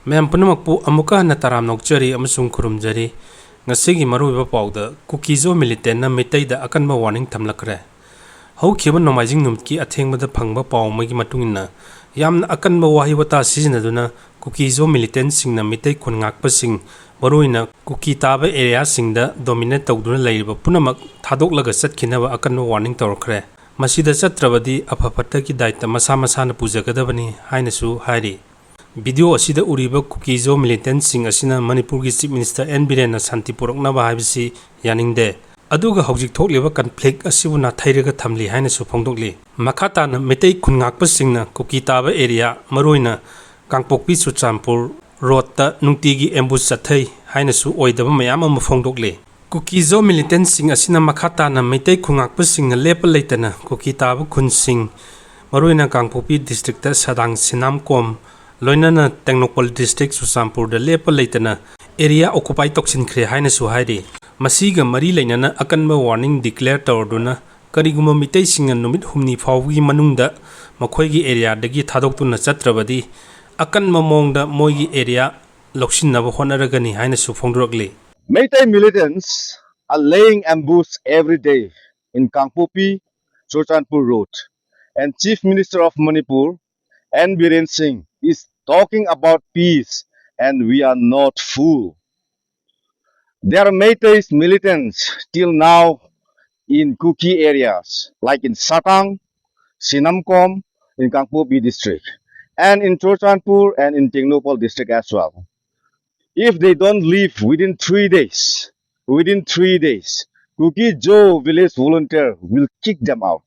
Mayam punamakpu amuka na taram nokchari amasung kurumjari ngasigi maruiba pawda kukizo militant na mitai da akanba warning thamlakre hau khiba nomaijing numki athengmada phangba pawmagi matungina yamna akanba wahi wata sizinaduna kukizo militant singna mitai khungakpa sing maruina kuki taba area singda dominate tawduna laiba punamak thadoklaga satkinaba akanba warning tawrkhre masida chatrabadi apapata ki daita masa masana pujagadabani hainasu hairi Video asida uriba kukizo militants sing asina Manipur ki Chief Minister N Birena Santi Puroknaba haibisi yaningde aduga hojik thokliba conflict asibuna thairaga thamli haina su phongdokli makhata na metei khungakpa singna kuki taba area maroina kangpokpi Chuchampur road ta nungtigi ambush chathai haina su oidaba mayam am phongdokli kukizo militants sing asina makhata na metei khungakpa singna lepa leitana kuki taba khun sing maroina kangpokpi district ta sadang sinam kom Loinana Technopol District Chuchampur da lepa leitana area occupy toksin khre haina su hairi masiga mari leinana akanba warning declare tawduna kariguma mitei singa numit humni phawgi manungda makhoigi area dagi thadoktuna chatrabadi akanma mongda moigi area loksinaba honaragani haina su phongdrokli Meitei militants are laying ambush every day in Kangpopi, Chuchampur Road, and Chief Minister of Manipur N Biren Singh is talking about peace, and we are not fool. There are Meitei militants till now in Kuki areas, like in Satang, Sinamkom, in Kangpopi district, and in Chuchampur and in Technopol district as well. If they don't leave within 3 days, Kuki Joe village volunteer will kick them out.